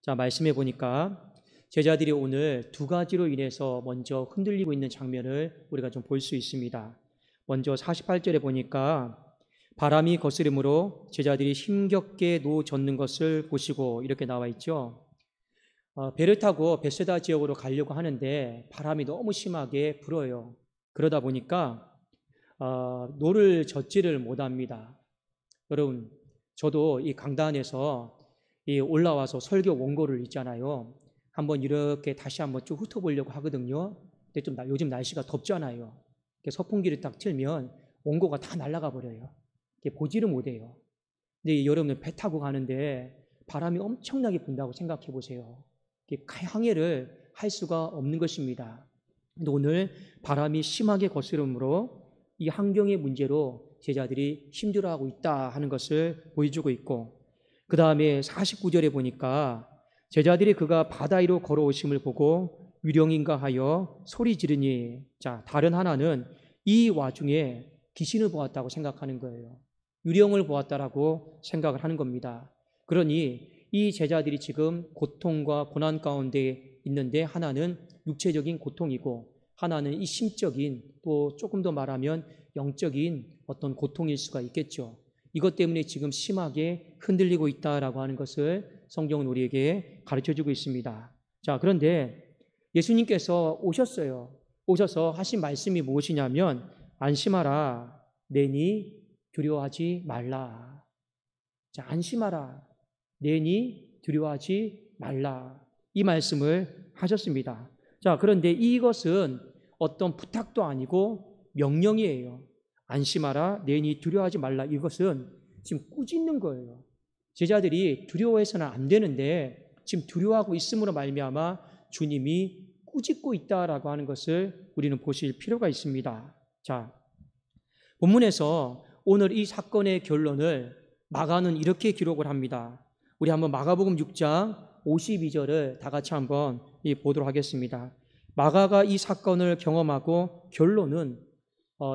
자, 말씀해 보니까 제자들이 오늘 두 가지로 인해서 먼저 흔들리고 있는 장면을 우리가 좀 볼 수 있습니다. 먼저 48절에 보니까 바람이 거스름으로 제자들이 힘겹게 노젓는 것을 보시고 이렇게 나와 있죠. 배를 타고 베세다 지역으로 가려고 하는데 바람이 너무 심하게 불어요. 그러다 보니까 노를 젓지를 못합니다. 여러분, 저도 이 강단에서 이 올라와서 설교 원고를 있잖아요. 한번 이렇게 다시 한번 쭉 훑어보려고 하거든요. 근데 좀 요즘 날씨가 덥잖아요. 선풍기를 딱 틀면 원고가 다 날아가 버려요. 보지를 못해요. 근데 여러분, 배 타고 가는데 바람이 엄청나게 분다고 생각해 보세요. 항해를 할 수가 없는 것입니다. 근데 오늘 바람이 심하게 거스름으로 이 환경의 문제로 제자들이 힘들어하고 있다 하는 것을 보여주고 있고, 그 다음에 49절에 보니까 제자들이 그가 바다 위로 걸어오심을 보고 유령인가 하여 소리 지르니, 자, 다른 하나는 이 와중에 귀신을 보았다고 생각하는 거예요. 유령을 보았다라고 생각을 하는 겁니다. 그러니 이 제자들이 지금 고통과 고난 가운데 있는데, 하나는 육체적인 고통이고 하나는 이 심적인, 또 조금 더 말하면 영적인 어떤 고통일 수가 있겠죠. 이것 때문에 지금 심하게 흔들리고 있다라고 하는 것을 성경은 우리에게 가르쳐주고 있습니다. 자, 그런데 예수님께서 오셨어요. 오셔서 하신 말씀이 무엇이냐면, 안심하라, 내니 두려워하지 말라. 자, 안심하라, 내니 두려워하지 말라. 이 말씀을 하셨습니다. 자, 그런데 이것은 어떤 부탁도 아니고 명령이에요. 안심하라, 내니 두려워하지 말라. 이것은 지금 꾸짖는 거예요. 제자들이 두려워해서는 안 되는데 지금 두려워하고 있음으로 말미암아 주님이 꾸짖고 있다라고 하는 것을 우리는 보실 필요가 있습니다. 자, 본문에서 오늘 이 사건의 결론을 마가는 이렇게 기록을 합니다. 우리 한번 마가복음 6장 52절을 다 같이 한번 보도록 하겠습니다. 마가가 이 사건을 경험하고 결론은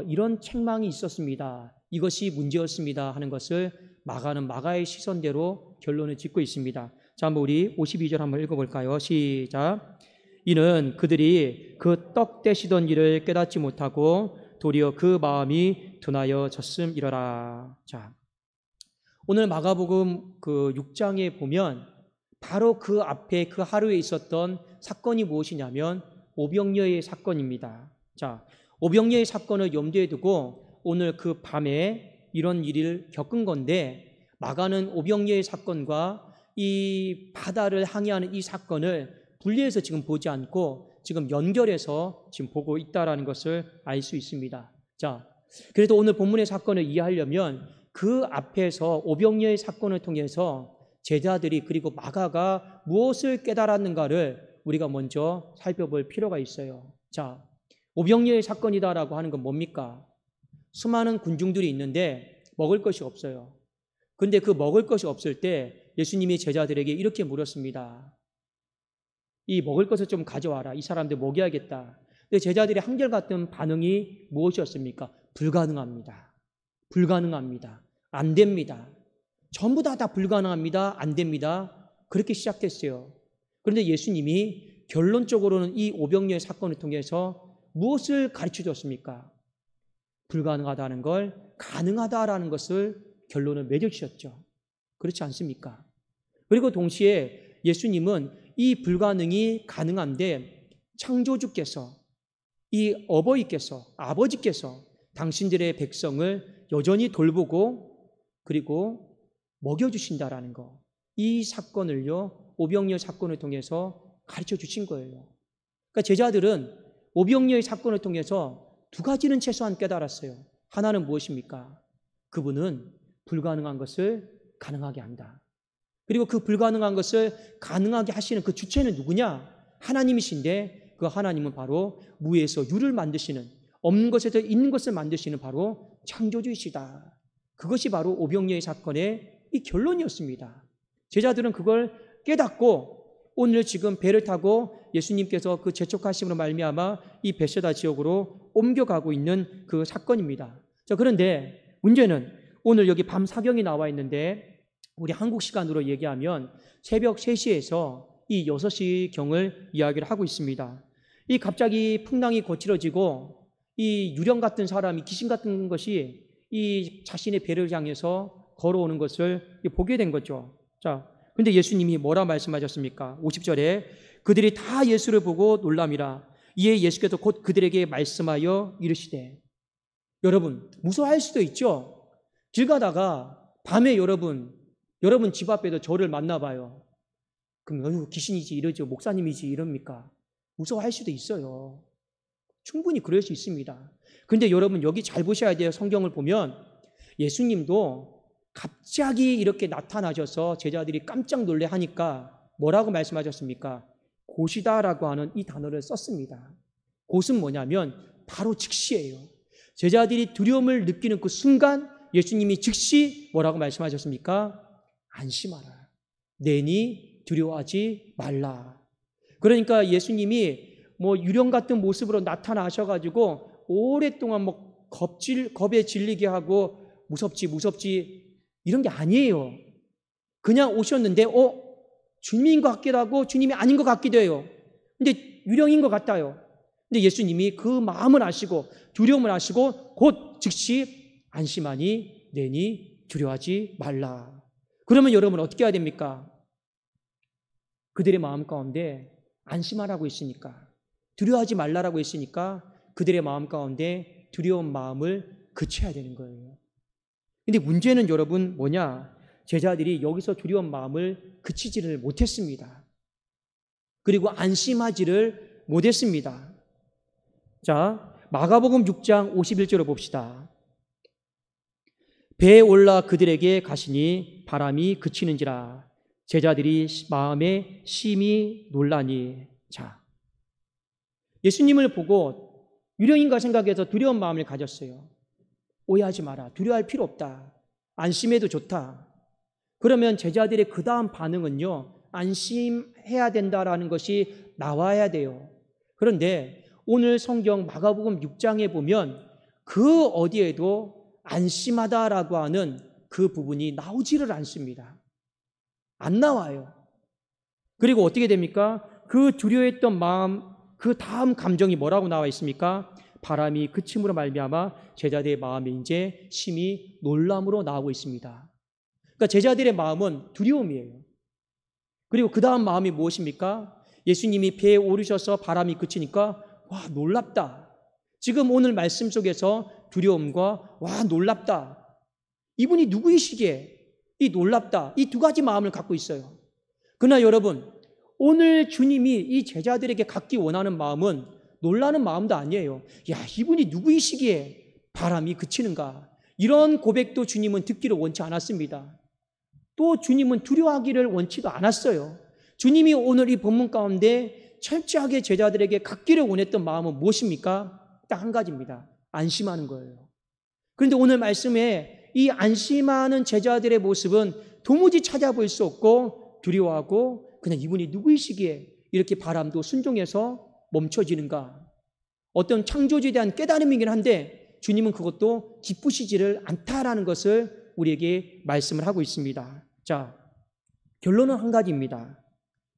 이런 책망이 있었습니다, 이것이 문제였습니다 하는 것을 마가는 마가의 시선대로 결론을 짓고 있습니다. 자, 한번 우리 52절 한번 읽어볼까요? 시작. 이는 그들이 그 떡 떼시던 일을 깨닫지 못하고 도리어 그 마음이 둔하여 졌음이러라. 자, 오늘 마가복음 그 6장에 보면 바로 그 앞에 그 하루에 있었던 사건이 무엇이냐면 오병이어의 사건입니다. 자, 오병이어의 사건을 염두에 두고 오늘 그 밤에 이런 일을 겪은 건데, 마가는 오병이어의 사건과 이 바다를 항해하는 이 사건을 분리해서 지금 보지 않고 지금 연결해서 지금 보고 있다라는 것을 알 수 있습니다. 자, 그래도 오늘 본문의 사건을 이해하려면 그 앞에서 오병이어의 사건을 통해서 제자들이, 그리고 마가가 무엇을 깨달았는가를 우리가 먼저 살펴볼 필요가 있어요. 자, 오병이어의 사건이다라고 하는 건 뭡니까? 수많은 군중들이 있는데 먹을 것이 없어요. 근데 그 먹을 것이 없을 때 예수님이 제자들에게 이렇게 물었습니다. 이 먹을 것을 좀 가져와라. 이 사람들 먹여야겠다. 근데 제자들의 한결같은 반응이 무엇이었습니까? 불가능합니다. 불가능합니다. 안 됩니다. 전부 다 불가능합니다. 안 됩니다. 그렇게 시작했어요. 그런데 예수님이 결론적으로는 이 오병이어의 사건을 통해서 무엇을 가르쳐 줬습니까? 불가능하다는 걸 가능하다라는 것을 결론을 맺어주셨죠. 그렇지 않습니까? 그리고 동시에 예수님은 이 불가능이 가능한데 창조주께서, 이 어버이께서, 아버지께서 당신들의 백성을 여전히 돌보고 그리고 먹여주신다라는 거, 이 사건을요 오병이어 사건을 통해서 가르쳐 주신 거예요. 그러니까 제자들은 오병이어의 사건을 통해서 두 가지는 최소한 깨달았어요. 하나는 무엇입니까? 그분은 불가능한 것을 가능하게 한다. 그리고 그 불가능한 것을 가능하게 하시는 그 주체는 누구냐? 하나님이신데 그 하나님은 바로 무에서 유를 만드시는, 없는 것에서 있는 것을 만드시는 바로 창조주이시다. 그것이 바로 오병이어의 사건의 이 결론이었습니다. 제자들은 그걸 깨닫고 오늘 지금 배를 타고 예수님께서 그 재촉하심으로 말미암아 이 베세다 지역으로 옮겨가고 있는 그 사건입니다. 자, 그런데 문제는 오늘 여기 밤 사경이 나와 있는데 우리 한국 시간으로 얘기하면 새벽 3시에서 이 6시경을 이야기를 하고 있습니다. 이 갑자기 풍랑이 거칠어지고 이 유령 같은 사람이, 귀신 같은 것이 이 자신의 배를 향해서 걸어오는 것을 보게 된 거죠. 자, 근데 예수님이 뭐라 말씀하셨습니까? 50절에 그들이 다 예수를 보고 놀람이라. 이에 예수께서 곧 그들에게 말씀하여 이르시되. 여러분, 무서워할 수도 있죠. 길 가다가 밤에 여러분 집 앞에도 저를 만나봐요. 그럼 귀신이지 이러죠, 목사님이지 이럽니까? 무서워할 수도 있어요. 충분히 그럴 수 있습니다. 근데 여러분 여기 잘 보셔야 돼요. 성경을 보면 예수님도 갑자기 이렇게 나타나셔서 제자들이 깜짝 놀래 하니까 뭐라고 말씀하셨습니까? 곧이다라고 하는 이 단어를 썼습니다. 곧은 뭐냐면 바로 즉시예요. 제자들이 두려움을 느끼는 그 순간 예수님이 즉시 뭐라고 말씀하셨습니까? 안심하라. 내니 두려워하지 말라. 그러니까 예수님이 유령 같은 모습으로 나타나셔가지고 오랫동안 겁에 질리게 하고 무섭지 이런 게 아니에요. 그냥 오셨는데 주님인 것 같기도 하고 주님이 아닌 것 같기도 해요. 근데 유령인 것 같아요. 근데 예수님이 그 마음을 아시고 두려움을 아시고 곧 즉시 안심하니 내니 두려워하지 말라. 그러면 여러분 어떻게 해야 됩니까? 그들의 마음 가운데 안심하라고 했으니까, 두려워하지 말라라고 했으니까 그들의 마음 가운데 두려운 마음을 그쳐야 되는 거예요. 근데 문제는 여러분 뭐냐? 제자들이 여기서 두려운 마음을 그치지를 못했습니다. 그리고 안심하지를 못했습니다. 자, 마가복음 6장 51절을 봅시다. 배에 올라 그들에게 가시니 바람이 그치는지라. 제자들이 마음에 심히 놀라니. 자, 예수님을 보고 유령인가 생각해서 두려운 마음을 가졌어요. 오해하지 마라. 두려워할 필요 없다. 안심해도 좋다. 그러면 제자들의 그 다음 반응은요, 안심해야 된다라는 것이 나와야 돼요. 그런데 오늘 성경 마가복음 6장에 보면 그 어디에도 안심하다라고 하는 그 부분이 나오지를 않습니다. 안 나와요. 그리고 어떻게 됩니까? 그 두려워했던 마음, 그 다음 감정이 뭐라고 나와 있습니까? 바람이 그침으로 말미암아 제자들의 마음이 이제 심히 놀람으로 나오고 있습니다. 그러니까 제자들의 마음은 두려움이에요. 그리고 그 다음 마음이 무엇입니까? 예수님이 배에 오르셔서 바람이 그치니까 와, 놀랍다. 지금 오늘 말씀 속에서 두려움과 와, 놀랍다. 이분이 누구이시기에 이 놀랍다. 이 두 가지 마음을 갖고 있어요. 그러나 여러분, 오늘 주님이 이 제자들에게 갖기 원하는 마음은 놀라는 마음도 아니에요. 야, 이분이 누구이시기에 바람이 그치는가? 이런 고백도 주님은 듣기를 원치 않았습니다. 또 주님은 두려워하기를 원치도 않았어요. 주님이 오늘 이 본문 가운데 철저하게 제자들에게 갖기를 원했던 마음은 무엇입니까? 딱 한 가지입니다. 안심하는 거예요. 그런데 오늘 말씀에 이 안심하는 제자들의 모습은 도무지 찾아볼 수 없고 두려워하고 그냥 이분이 누구이시기에 이렇게 바람도 순종해서 멈춰지는가? 어떤 창조주에 대한 깨달음이긴 한데 주님은 그것도 기쁘시지를 않다라는 것을 우리에게 말씀을 하고 있습니다. 자, 결론은 한 가지입니다.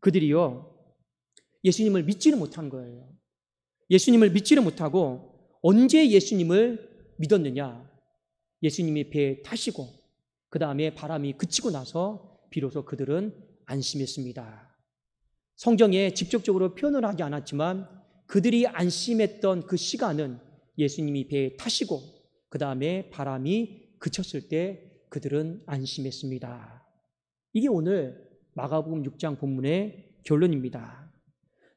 그들이요, 예수님을 믿지는 못한 거예요. 예수님을 믿지를 못하고 언제 예수님을 믿었느냐? 예수님이 배에 타시고 그 다음에 바람이 그치고 나서 비로소 그들은 안심했습니다. 성경에 직접적으로 표현을 하지 않았지만 그들이 안심했던 그 시간은 예수님이 배에 타시고 그 다음에 바람이 그쳤을 때 그들은 안심했습니다. 이게 오늘 마가복음 6장 본문의 결론입니다.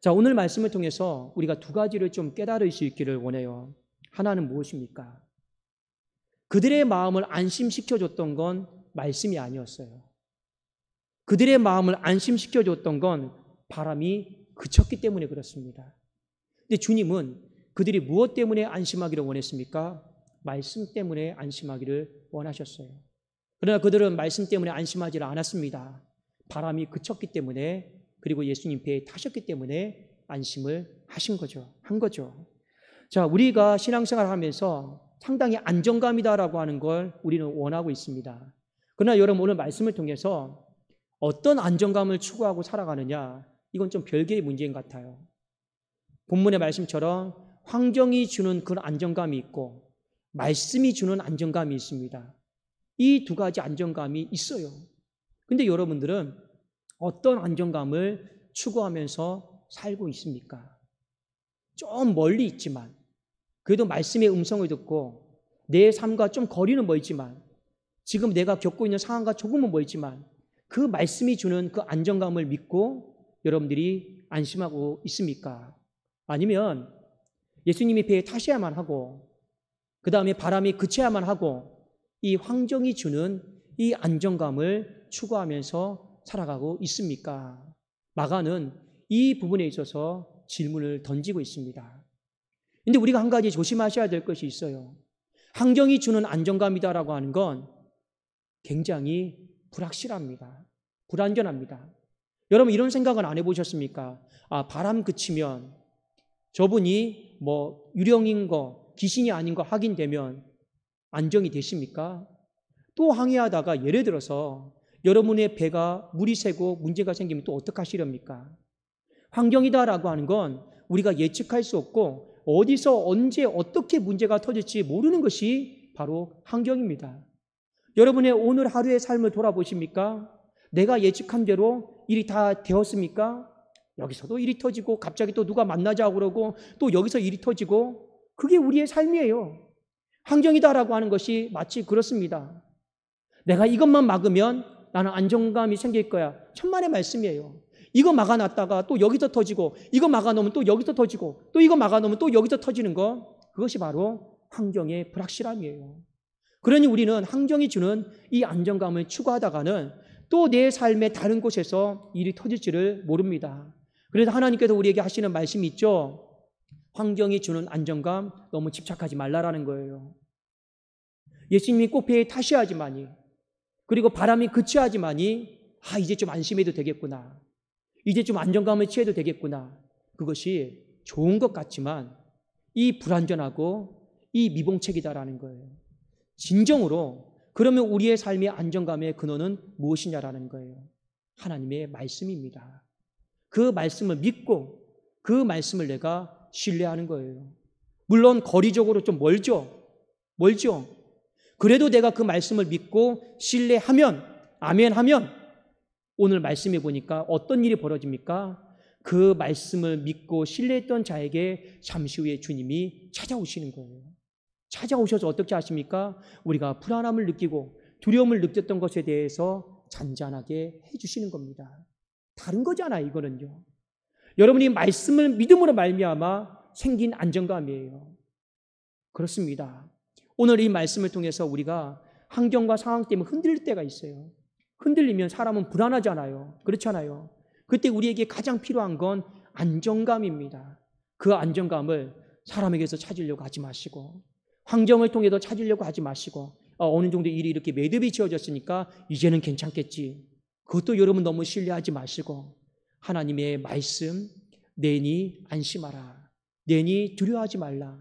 자, 오늘 말씀을 통해서 우리가 두 가지를 좀 깨달을 수 있기를 원해요. 하나는 무엇입니까? 그들의 마음을 안심시켜줬던 건 말씀이 아니었어요. 그들의 마음을 안심시켜줬던 건 바람이 그쳤기 때문에 그렇습니다. 근데 주님은 그들이 무엇 때문에 안심하기를 원했습니까? 말씀 때문에 안심하기를 원하셨어요. 그러나 그들은 말씀 때문에 안심하지 않았습니다. 바람이 그쳤기 때문에, 그리고 예수님 배에 타셨기 때문에 안심을 한 거죠. 자, 우리가 신앙생활을 하면서 상당히 안정감이다라고 하는 걸 우리는 원하고 있습니다. 그러나 여러분 오늘 말씀을 통해서 어떤 안정감을 추구하고 살아가느냐, 이건 좀 별개의 문제인 것 같아요. 본문의 말씀처럼 환경이 주는 그런 안정감이 있고 말씀이 주는 안정감이 있습니다. 이 두 가지 안정감이 있어요. 근데 여러분들은 어떤 안정감을 추구하면서 살고 있습니까? 좀 멀리 있지만 그래도 말씀의 음성을 듣고 내 삶과 좀 거리는 멀지만 지금 내가 겪고 있는 상황과 조금은 멀지만 그 말씀이 주는 그 안정감을 믿고 여러분들이 안심하고 있습니까? 아니면 예수님이 배에 타셔야만 하고 그 다음에 바람이 그쳐야만 하고 이 환경이 주는 이 안정감을 추구하면서 살아가고 있습니까? 마가는 이 부분에 있어서 질문을 던지고 있습니다. 근데 우리가 한 가지 조심하셔야 될 것이 있어요. 환경이 주는 안정감이다라고 하는 건 굉장히 불확실합니다. 불안전합니다. 여러분 이런 생각은 안 해보셨습니까? 바람 그치면 저분이 유령인 거, 귀신이 아닌 거 확인되면 안정이 되십니까? 또 항해하다가 예를 들어서 여러분의 배가 물이 새고 문제가 생기면 또 어떡하시렵니까? 환경이다라고 하는 건 우리가 예측할 수 없고 어디서 언제 어떻게 문제가 터질지 모르는 것이 바로 환경입니다. 여러분의 오늘 하루의 삶을 돌아보십니까? 내가 예측한 대로 일이 다 되었습니까? 여기서도 일이 터지고 갑자기 또 누가 만나자고 그러고 또 여기서 일이 터지고 그게 우리의 삶이에요. 환경이다라고 하는 것이 마치 그렇습니다. 내가 이것만 막으면 나는 안정감이 생길 거야. 천만의 말씀이에요. 이거 막아놨다가 또 여기서 터지고 이거 막아놓으면 또 여기서 터지고 또 이거 막아놓으면 또 여기서 터지는 거, 그것이 바로 환경의 불확실함이에요. 그러니 우리는 환경이 주는 이 안정감을 추구하다가는 또 내 삶의 다른 곳에서 일이 터질지를 모릅니다. 그래서 하나님께서 우리에게 하시는 말씀이 있죠. 환경이 주는 안정감 너무 집착하지 말라라는 거예요. 예수님이 꼭 배에 타셔야지만이, 그리고 바람이 그쳐야지만이 이제 좀 안심해도 되겠구나, 이제 좀 안정감을 취해도 되겠구나, 그것이 좋은 것 같지만 이 불안전하고 이 미봉책이다라는 거예요. 진정으로 그러면 우리의 삶의 안정감의 근원은 무엇이냐라는 거예요. 하나님의 말씀입니다. 그 말씀을 믿고 그 말씀을 내가 신뢰하는 거예요. 물론 거리적으로 좀 멀죠. 그래도 내가 그 말씀을 믿고 신뢰하면, 아멘하면 오늘 말씀해 보니까 어떤 일이 벌어집니까? 그 말씀을 믿고 신뢰했던 자에게 잠시 후에 주님이 찾아오시는 거예요. 찾아오셔서 어떻게 하십니까? 우리가 불안함을 느끼고 두려움을 느꼈던 것에 대해서 잔잔하게 해주시는 겁니다. 다른 거잖아요, 이거는요. 여러분이 말씀을 믿음으로 말미암아 생긴 안정감이에요. 그렇습니다. 오늘 이 말씀을 통해서 우리가 환경과 상황 때문에 흔들릴 때가 있어요. 흔들리면 사람은 불안하잖아요. 그렇잖아요. 그때 우리에게 가장 필요한 건 안정감입니다. 그 안정감을 사람에게서 찾으려고 하지 마시고, 환경을 통해서 찾으려고 하지 마시고, 어느 정도 일이 이렇게 매듭이 지어졌으니까 이제는 괜찮겠지, 그것도 여러분 너무 신뢰하지 마시고 하나님의 말씀, 내니 안심하라, 내니 두려워하지 말라,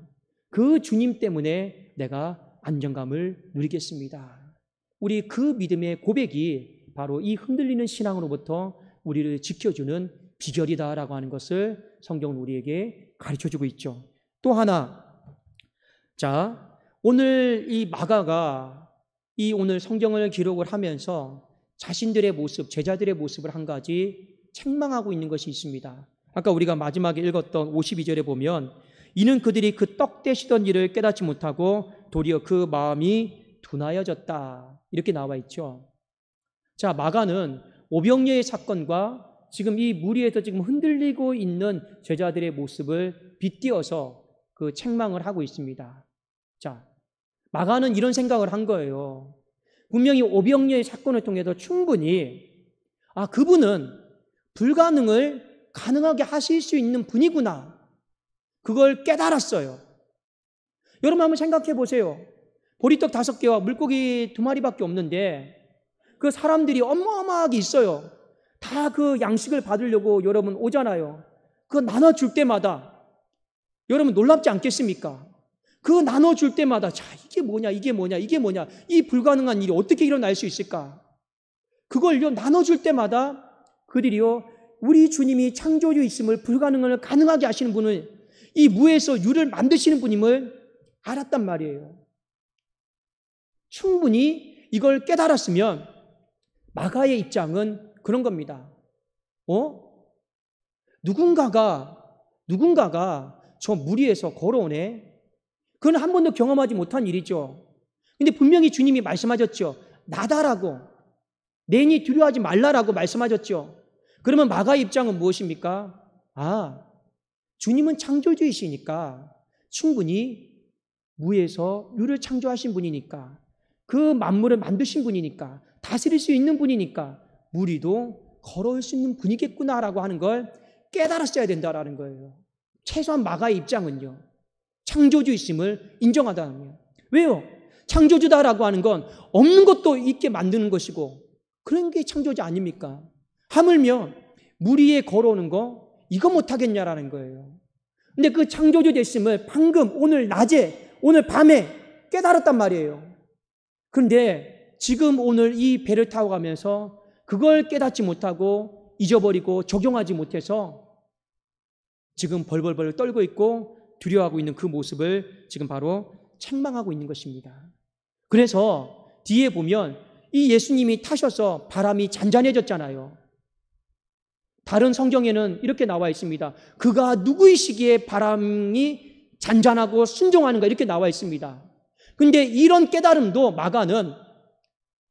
그 주님 때문에 내가 안정감을 누리겠습니다. 우리 그 믿음의 고백이 바로 이 흔들리는 신앙으로부터 우리를 지켜주는 비결이다라고 하는 것을 성경은 우리에게 가르쳐주고 있죠. 또 하나, 자, 오늘 이 마가가 이 오늘 성경을 기록을 하면서 자신들의 모습, 제자들의 모습을 한 가지 책망하고 있는 것이 있습니다. 아까 우리가 마지막에 읽었던 52절에 보면 이는 그들이 그 떡 떼시던 일을 깨닫지 못하고 도리어 그 마음이 둔하여졌다, 이렇게 나와 있죠. 자, 마가는 오병이어의 사건과 지금 이 무리에서 지금 흔들리고 있는 제자들의 모습을 빗대어서 그 책망을 하고 있습니다. 자, 마가는 이런 생각을 한 거예요. 분명히 오병이어의 사건을 통해서 충분히 그분은 불가능을 가능하게 하실 수 있는 분이구나, 그걸 깨달았어요. 여러분 한번 생각해 보세요. 보리떡 5개와 물고기 2마리밖에 없는데 그 사람들이 어마어마하게 있어요. 다 그 양식을 받으려고 여러분 오잖아요. 그거 나눠줄 때마다 여러분 놀랍지 않겠습니까? 그 나눠줄 때마다 자, 이게 뭐냐, 이게 뭐냐, 이게 뭐냐, 이 불가능한 일이 어떻게 일어날 수 있을까? 그걸요 나눠줄 때마다 그들이요 우리 주님이 창조주이심을 불가능을 가능하게 하시는 분을, 이 무에서 유를 만드시는 분임을 알았단 말이에요. 충분히 이걸 깨달았으면 마가의 입장은 그런 겁니다. 누군가가 저 물 위에서 걸어오네. 그건 한 번도 경험하지 못한 일이죠. 근데 분명히 주님이 말씀하셨죠. 나다라고, 내니 두려워하지 말라라고 말씀하셨죠. 그러면 마가의 입장은 무엇입니까? 주님은 창조주이시니까, 충분히 무에서 유를 창조하신 분이니까, 그 만물을 만드신 분이니까, 다스릴 수 있는 분이니까 물 위도 걸어올 수 있는 분이겠구나라고 하는 걸 깨달았어야 된다라는 거예요. 최소한 마가의 입장은요, 창조주이심을 인정하다는. 왜요? 창조주다라고 하는 건 없는 것도 있게 만드는 것이고, 그런 게 창조주 아닙니까? 하물며 물 위에 걸어오는 거 이거 못하겠냐라는 거예요. 근데 그 창조주 되심을 방금 오늘 낮에, 오늘 밤에 깨달았단 말이에요. 그런데 지금 오늘 이 배를 타고 가면서 그걸 깨닫지 못하고 잊어버리고 적용하지 못해서 지금 벌벌벌 떨고 있고 두려워하고 있는 그 모습을 지금 바로 책망하고 있는 것입니다. 그래서 뒤에 보면 이 예수님이 타셔서 바람이 잔잔해졌잖아요. 다른 성경에는 이렇게 나와 있습니다. 그가 누구이시기에 바람이 잔잔하고 순종하는가, 이렇게 나와 있습니다. 근데 이런 깨달음도 마가는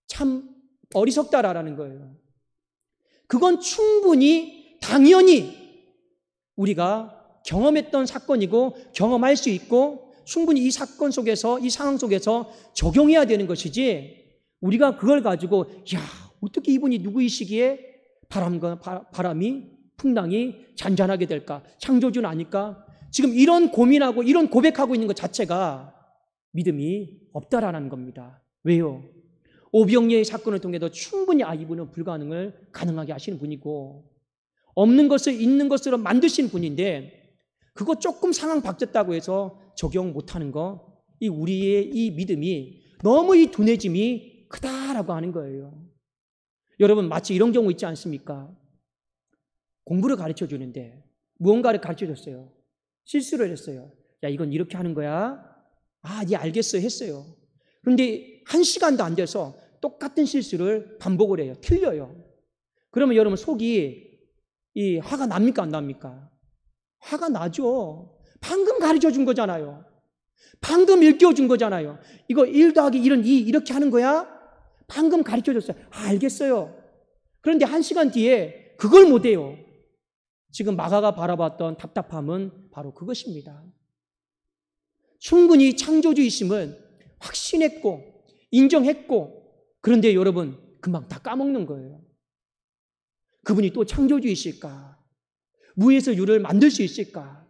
참 어리석다라는 거예요. 그건 충분히 당연히 우리가 경험했던 사건이고 경험할 수 있고 충분히 이 사건 속에서, 이 상황 속에서 적용해야 되는 것이지, 우리가 그걸 가지고 어떻게 이분이 누구이시기에 바람이 풍랑이 잔잔하게 될까? 창조주는 아닐까? 지금 이런 고민하고 이런 고백하고 있는 것 자체가 믿음이 없다라는 겁니다. 왜요? 오병이어의 사건을 통해서 충분히 이분은 불가능을 가능하게 하시는 분이고, 없는 것을 있는 것으로 만드신 분인데, 그거 조금 상황 바뀌었다고 해서 적용 못하는 거, 이 우리의 이 믿음이 너무 이 둔해짐이 크다라고 하는 거예요. 여러분, 마치 이런 경우 있지 않습니까? 공부를 가르쳐 주는데 무언가를 가르쳐 줬어요. 실수를 했어요. 야, 이건 이렇게 하는 거야. 네 알겠어 했어요. 그런데 1시간도 안 돼서 똑같은 실수를 반복을 해요. 틀려요. 그러면 여러분 속이 화가 납니까 안 납니까? 화가 나죠. 방금 가르쳐 준 거잖아요. 방금 일깨워 준 거잖아요. 이거 1 더하기 1은 2 이렇게 하는 거야? 방금 가르쳐 줬어요. 알겠어요. 그런데 1시간 뒤에 그걸 못 해요. 지금 마가가 바라봤던 답답함은 바로 그것입니다. 충분히 창조주이심을 확신했고 인정했고, 그런데 여러분 금방 다 까먹는 거예요. 그분이 또 창조주이실까? 무에서 유를 만들 수 있을까?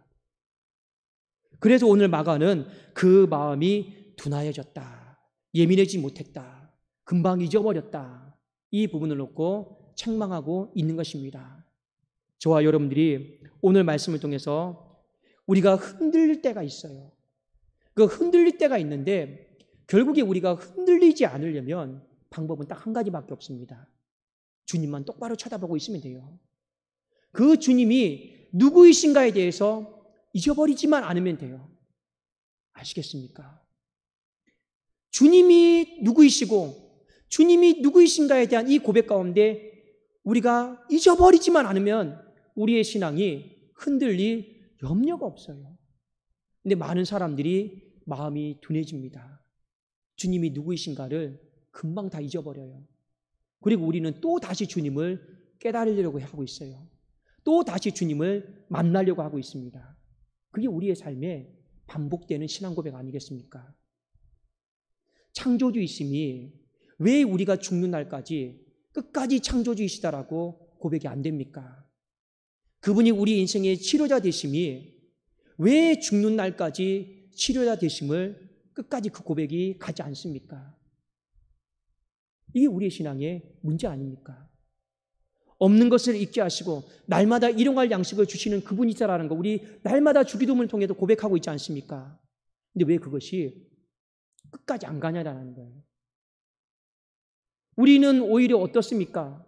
그래서 오늘 마가는 그 마음이 둔하여졌다, 예민해지지 못했다, 금방 잊어버렸다, 이 부분을 놓고 책망하고 있는 것입니다. 저와 여러분들이 오늘 말씀을 통해서 우리가 흔들릴 때가 있어요. 그 흔들릴 때가 있는데, 결국에 우리가 흔들리지 않으려면 방법은 딱 한 가지밖에 없습니다. 주님만 똑바로 쳐다보고 있으면 돼요. 그 주님이 누구이신가에 대해서 잊어버리지만 않으면 돼요. 아시겠습니까? 주님이 누구이시고 주님이 누구이신가에 대한 이 고백 가운데 우리가 잊어버리지만 않으면 우리의 신앙이 흔들릴 염려가 없어요. 근데 많은 사람들이 마음이 둔해집니다. 주님이 누구이신가를 금방 다 잊어버려요. 그리고 우리는 또 다시 주님을 깨달으려고 하고 있어요. 또 다시 주님을 만나려고 하고 있습니다. 그게 우리의 삶에 반복되는 신앙 고백 아니겠습니까? 창조주이심이 왜 우리가 죽는 날까지 끝까지 창조주이시다라고 고백이 안 됩니까? 그분이 우리 인생의 치료자 되심이 왜 죽는 날까지 치료자 되심을 끝까지 그 고백이 가지 않습니까? 이게 우리의 신앙의 문제 아닙니까? 없는 것을 잊게 하시고 날마다 일용할 양식을 주시는 그분이시라는 거, 우리 날마다 주기도문을 통해서 고백하고 있지 않습니까? 근데 왜 그것이 끝까지 안 가냐라는 거예요. 우리는 오히려 어떻습니까?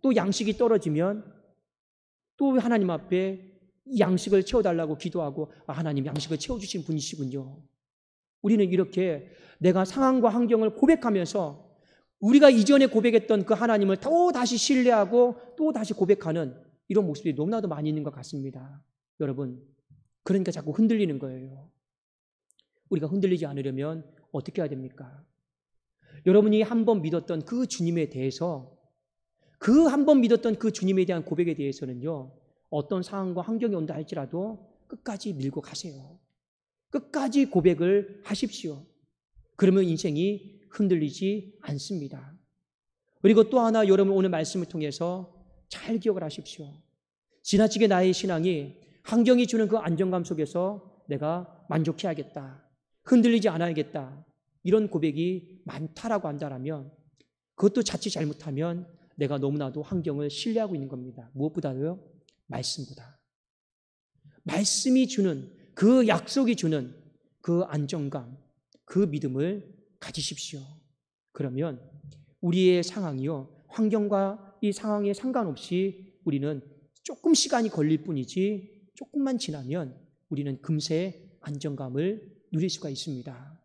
또 양식이 떨어지면 또 하나님 앞에 이 양식을 채워달라고 기도하고, 하나님 양식을 채워주신 분이시군요. 우리는 이렇게 내가 상황과 환경을 고백하면서 우리가 이전에 고백했던 그 하나님을 또 다시 신뢰하고 또 다시 고백하는 이런 모습이 너무나도 많이 있는 것 같습니다. 여러분, 그러니까 자꾸 흔들리는 거예요. 우리가 흔들리지 않으려면 어떻게 해야 됩니까? 여러분이 한 번 믿었던 그 주님에 대해서, 그 한 번 믿었던 그 주님에 대한 고백에 대해서는요, 어떤 상황과 환경이 온다 할지라도 끝까지 밀고 가세요. 끝까지 고백을 하십시오. 그러면 인생이 흔들리지 않습니다. 그리고 또 하나, 여러분 오늘 말씀을 통해서 잘 기억을 하십시오. 지나치게 나의 신앙이 환경이 주는 그 안정감 속에서 내가 만족해야겠다, 흔들리지 않아야겠다, 이런 고백이 많다라고 한다면 그것도 자칫 잘못하면 내가 너무나도 환경을 신뢰하고 있는 겁니다. 무엇보다요? 말씀보다. 말씀이 주는, 그 약속이 주는 그 안정감, 그 믿음을 가지십시오. 그러면 우리의 상황이요, 환경과 이 상황에 상관없이 우리는 조금 시간이 걸릴 뿐이지 조금만 지나면 우리는 금세 안정감을 누릴 수가 있습니다.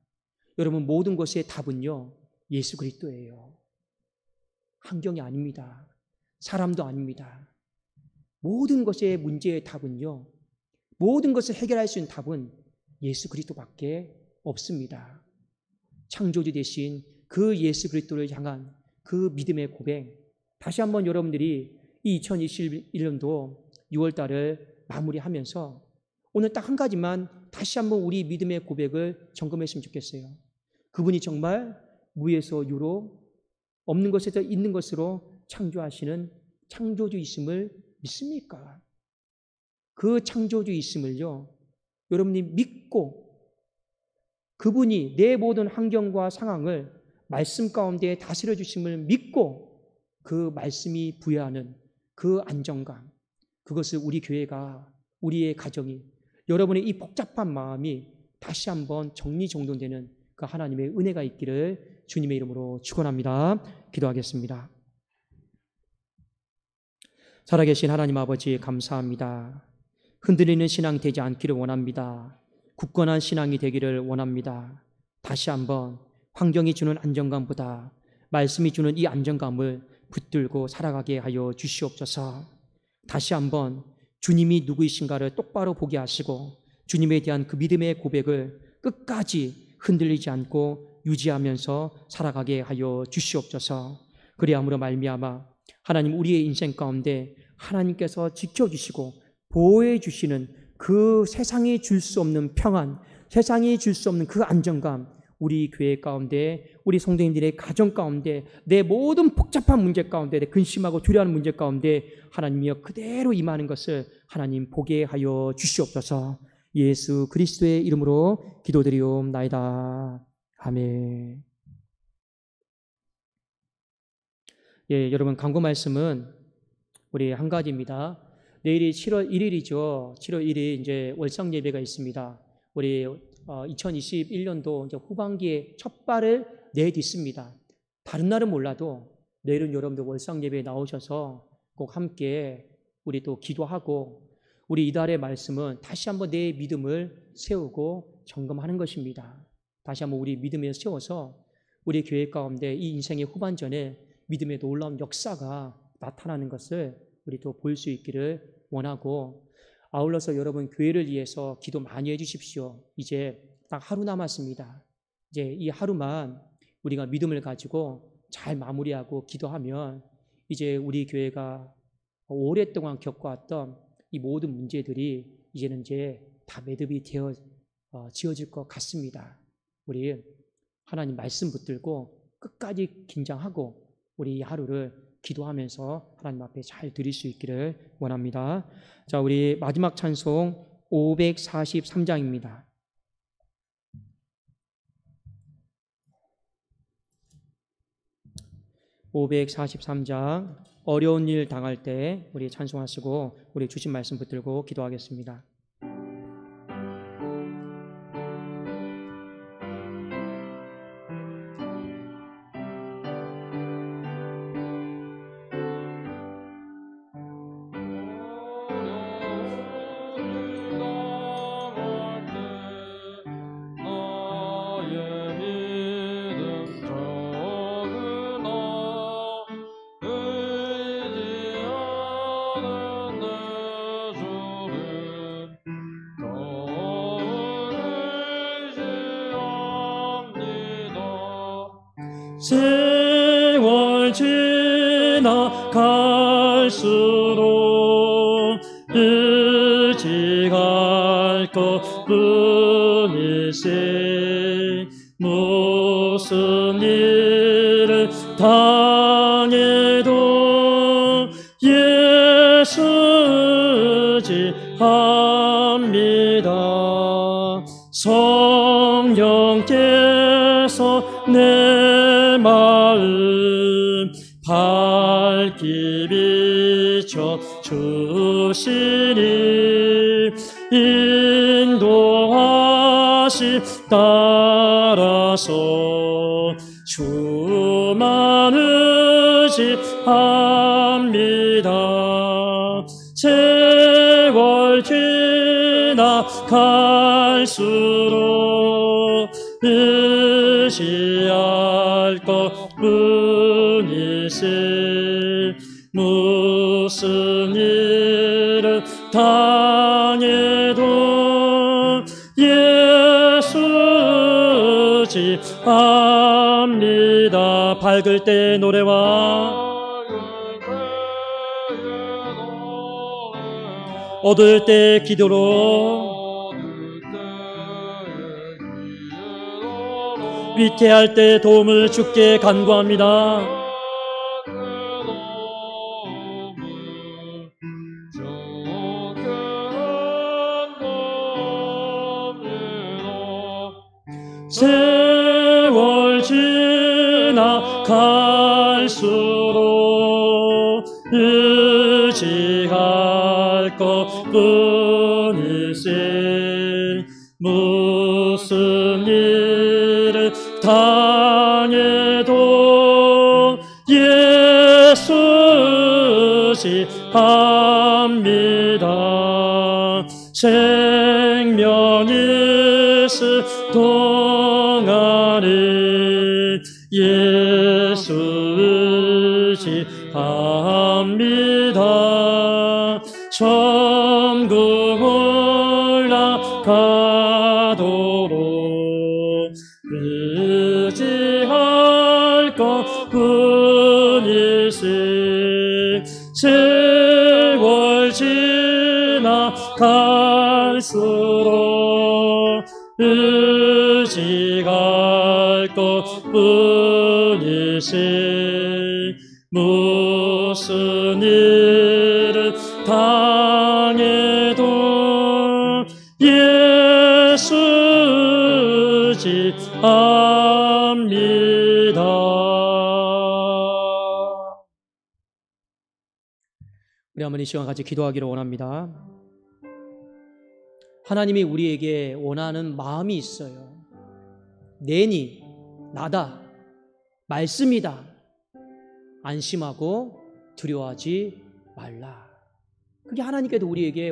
여러분, 모든 것의 답은요, 예수 그리스도예요. 환경이 아닙니다. 사람도 아닙니다. 모든 것의 문제의 답은요, 모든 것을 해결할 수 있는 답은 예수 그리스도밖에 없습니다. 창조주 되신 그 예수 그리스도를 향한 그 믿음의 고백, 다시 한번 여러분들이 이 2021년도 6월 달을 마무리하면서 오늘 딱 한 가지만 다시 한번 우리 믿음의 고백을 점검했으면 좋겠어요. 그분이 정말 무에서 유로, 없는 것에서 있는 것으로 창조하시는 창조주이심을 믿습니까? 그 창조주이심을요, 여러분이 믿고 그분이 내 모든 환경과 상황을 말씀 가운데 다스려 주심을 믿고 그 말씀이 부여하는 그 안정감, 그것을 우리 교회가, 우리의 가정이, 여러분의 이 복잡한 마음이 다시 한번 정리정돈되는 그 하나님의 은혜가 있기를 주님의 이름으로 축원합니다. 기도하겠습니다. 살아계신 하나님 아버지, 감사합니다. 흔들리는 신앙 되지 않기를 원합니다. 굳건한 신앙이 되기를 원합니다. 다시 한번 환경이 주는 안정감보다 말씀이 주는 이 안정감을 붙들고 살아가게 하여 주시옵소서. 다시 한번 주님이 누구이신가를 똑바로 보게 하시고 주님에 대한 그 믿음의 고백을 끝까지 흔들리지 않고 유지하면서 살아가게 하여 주시옵소서. 그리함으로 말미암아 하나님, 우리의 인생 가운데 하나님께서 지켜주시고 보호해 주시는 그 세상이 줄 수 없는 평안, 세상이 줄 수 없는 그 안정감, 우리 교회 가운데, 우리 성도님들의 가정 가운데, 내 모든 복잡한 문제 가운데, 내 근심하고 두려워하는 문제 가운데 하나님이여 그대로 임하는 것을 하나님 보게 하여 주시옵소서. 예수 그리스도의 이름으로 기도드리옵나이다. 아멘. 예, 여러분, 강구 말씀은 우리 한 가지입니다. 내일이 7월 1일이죠. 7월 1일 이제 월상 예배가 있습니다. 우리 2021년도 이제 후반기에 첫 발을 내딛습니다. 다른 날은 몰라도 내일은 여러분들 월상 예배에 나오셔서 꼭 함께 우리 또 기도하고, 우리 이달의 말씀은 다시 한번 내 믿음을 세우고 점검하는 것입니다. 다시 한번 우리 믿음에 세워서 우리 교회 가운데 이 인생의 후반전에 믿음의 놀라운 역사가 나타나는 것을 우리 또 볼 수 있기를 원하고, 아울러서 여러분 교회를 위해서 기도 많이 해주십시오. 이제 딱 하루 남았습니다. 이제 이 하루만 우리가 믿음을 가지고 잘 마무리하고 기도하면 이제 우리 교회가 오랫동안 겪어왔던 이 모든 문제들이 이제는 이제 다 매듭이 되어 지어질 것 같습니다. 우리 하나님 말씀 붙들고 끝까지 긴장하고 우리 이 하루를 기도하면서 하나님 앞에 잘 드릴 수 있기를 원합니다. 자, 우리 마지막 찬송 543장입니다. (543장) 어려운 일 당할 때 우리 찬송하시고 우리 주신 말씀 붙들고 기도하겠습니다. 세월 지나갈수록 의지할 것뿐일세. 무슨 일을 당해도 예수 의지합니다. 성령께서 내 마음 밝히 비춰 주시니 인도하시 따라서 주만 의지합니다. 세월 지나갈수록 의지할 것뿐일세. 무슨 일을 당해도 예수 의지합니다. 밝을 때 노래와 얻을 때 기도로 위태할 때 도움을 주께 간구합니다. 세월 지나갈수록 의지할 것뿐일세. 무슨 일을 당해도 예수 의지합니다. 생명이 있을 동안에 예수 의지합니다. 천국 올라가도록 의지할 것뿐일세. 세월 지나갈수록 의지할 것뿐일세. 무슨 일을 당해도 예수 의지합니다. 우리 한번 이 시간 같이 기도하기를 원합니다. 하나님이 우리에게 원하는 마음이 있어요. 내니 나다, 말씀이다. 안심하고 두려워하지 말라. 그게 하나님께도 우리에게